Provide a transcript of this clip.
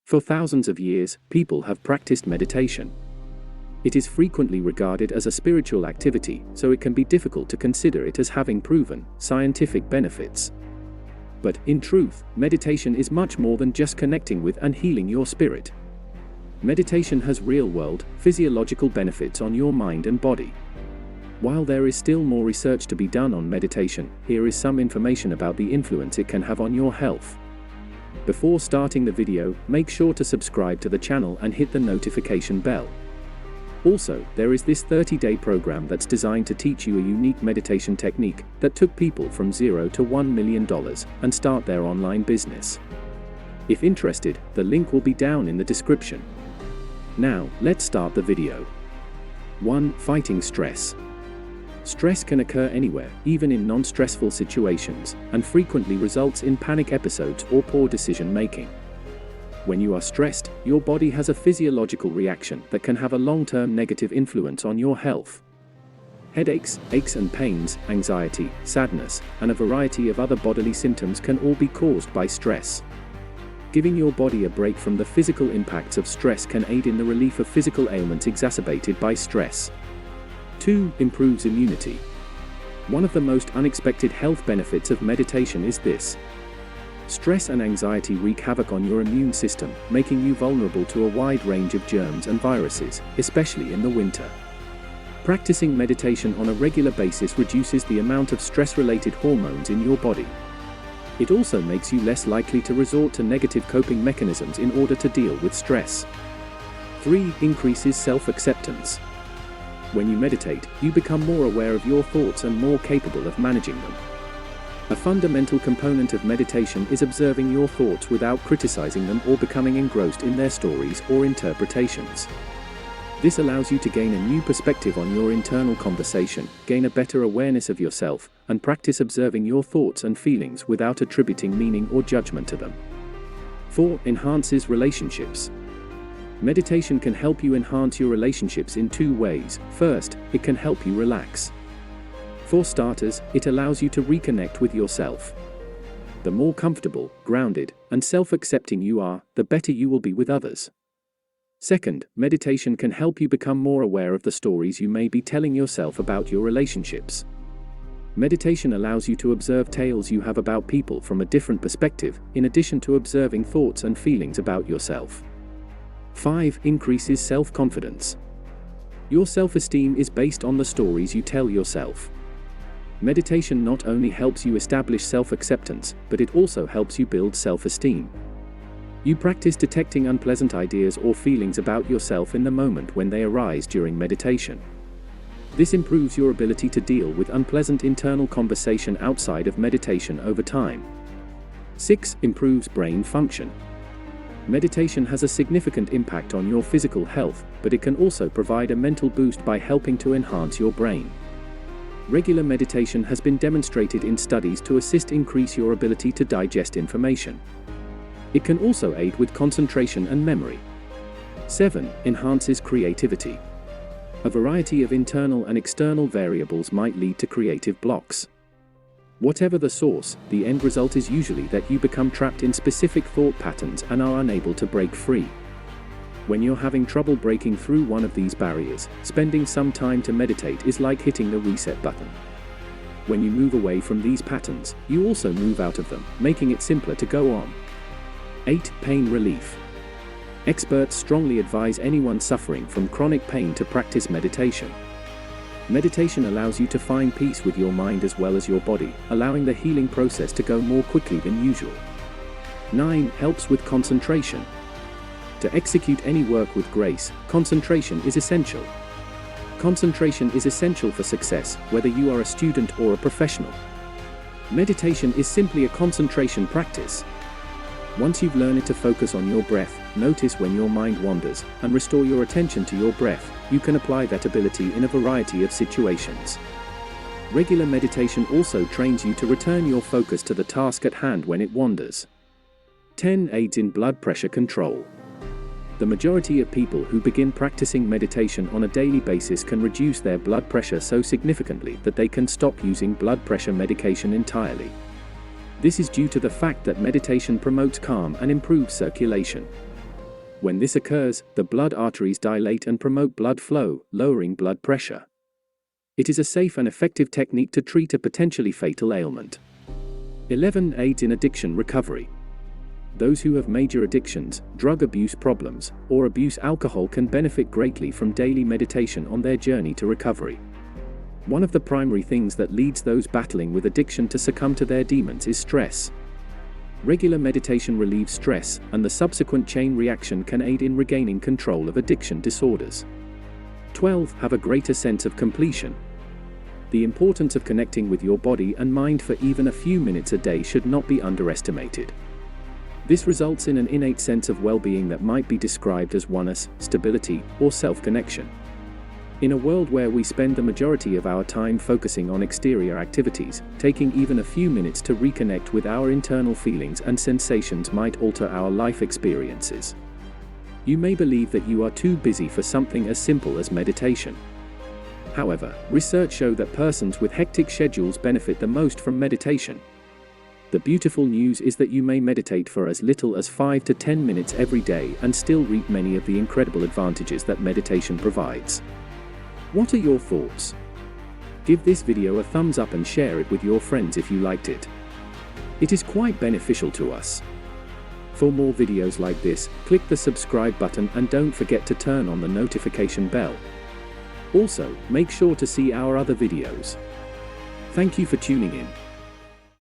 For thousands of years, people have practiced meditation. It is frequently regarded as a spiritual activity, so it can be difficult to consider it as having proven scientific benefits. But, in truth, meditation is much more than just connecting with and healing your spirit. Meditation has real-world, physiological benefits on your mind and body. While there is still more research to be done on meditation, here is some information about the influence it can have on your health. Before starting the video, make sure to subscribe to the channel and hit the notification bell. Also, there is this 30-day program that's designed to teach you a unique meditation technique that took people from $0 to $1 million and start their online business. If interested, the link will be down in the description. Now, let's start the video. 1. Fighting stress. Stress can occur anywhere, even in non-stressful situations, and frequently results in panic episodes or poor decision-making. When you are stressed, your body has a physiological reaction that can have a long-term negative influence on your health. Headaches, aches and pains, anxiety, sadness, and a variety of other bodily symptoms can all be caused by stress. Giving your body a break from the physical impacts of stress can aid in the relief of physical ailments exacerbated by stress. 2. Improves immunity. One of the most unexpected health benefits of meditation is this. Stress and anxiety wreak havoc on your immune system, making you vulnerable to a wide range of germs and viruses, especially in the winter. Practicing meditation on a regular basis reduces the amount of stress-related hormones in your body. It also makes you less likely to resort to negative coping mechanisms in order to deal with stress. 3. Increases self-acceptance. When you meditate, you become more aware of your thoughts and more capable of managing them. A fundamental component of meditation is observing your thoughts without criticizing them or becoming engrossed in their stories or interpretations. This allows you to gain a new perspective on your internal conversation, gain a better awareness of yourself, and practice observing your thoughts and feelings without attributing meaning or judgment to them. 4. Enhances relationships. Meditation can help you enhance your relationships in 2 ways. First, it can help you relax. For starters, it allows you to reconnect with yourself. The more comfortable, grounded, and self-accepting you are, the better you will be with others. Second, meditation can help you become more aware of the stories you may be telling yourself about your relationships. Meditation allows you to observe tales you have about people from a different perspective, in addition to observing thoughts and feelings about yourself. 5. Increases self-confidence. Your self-esteem is based on the stories you tell yourself. Meditation not only helps you establish self-acceptance, but it also helps you build self-esteem. You practice detecting unpleasant ideas or feelings about yourself in the moment when they arise during meditation. This improves your ability to deal with unpleasant internal conversation outside of meditation over time. 6. Improves brain function. Meditation has a significant impact on your physical health, but it can also provide a mental boost by helping to enhance your brain. Regular meditation has been demonstrated in studies to increase your ability to digest information. It can also aid with concentration and memory. 7. Enhances creativity. A variety of internal and external variables might lead to creative blocks. Whatever the source, the end result is usually that you become trapped in specific thought patterns and are unable to break free. When you're having trouble breaking through one of these barriers, spending some time to meditate is like hitting the reset button. When you move away from these patterns, you also move out of them, making it simpler to go on. 8. Pain relief. Experts strongly advise anyone suffering from chronic pain to practice meditation. Meditation allows you to find peace with your mind as well as your body, allowing the healing process to go more quickly than usual. 9. Helps with concentration. To execute any work with grace, concentration is essential. Concentration is essential for success, whether you are a student or a professional. Meditation is simply a concentration practice. Once you've learned to focus on your breath, notice when your mind wanders, and restore your attention to your breath, you can apply that ability in a variety of situations. Regular meditation also trains you to return your focus to the task at hand when it wanders. 10. Aids in blood pressure control. The majority of people who begin practicing meditation on a daily basis can reduce their blood pressure so significantly that they can stop using blood pressure medication entirely. This is due to the fact that meditation promotes calm and improves circulation. When this occurs, the blood arteries dilate and promote blood flow, lowering blood pressure. It is a safe and effective technique to treat a potentially fatal ailment. 11. Aids in addiction recovery. Those who have major addictions, drug abuse problems, or abuse alcohol can benefit greatly from daily meditation on their journey to recovery. One of the primary things that leads those battling with addiction to succumb to their demons is stress. Regular meditation relieves stress, and the subsequent chain reaction can aid in regaining control of addiction disorders. 12. Have a greater sense of completion. The importance of connecting with your body and mind for even a few minutes a day should not be underestimated. This results in an innate sense of well-being that might be described as oneness, stability, or self-connection. In a world where we spend the majority of our time focusing on exterior activities, taking even a few minutes to reconnect with our internal feelings and sensations might alter our life experiences. You may believe that you are too busy for something as simple as meditation. However, research shows that persons with hectic schedules benefit the most from meditation. The beautiful news is that you may meditate for as little as 5 to 10 minutes every day and still reap many of the incredible advantages that meditation provides. What are your thoughts? Give this video a thumbs up and share it with your friends if you liked it. It is quite beneficial to us. For more videos like this, click the subscribe button and don't forget to turn on the notification bell. Also, make sure to see our other videos. Thank you for tuning in.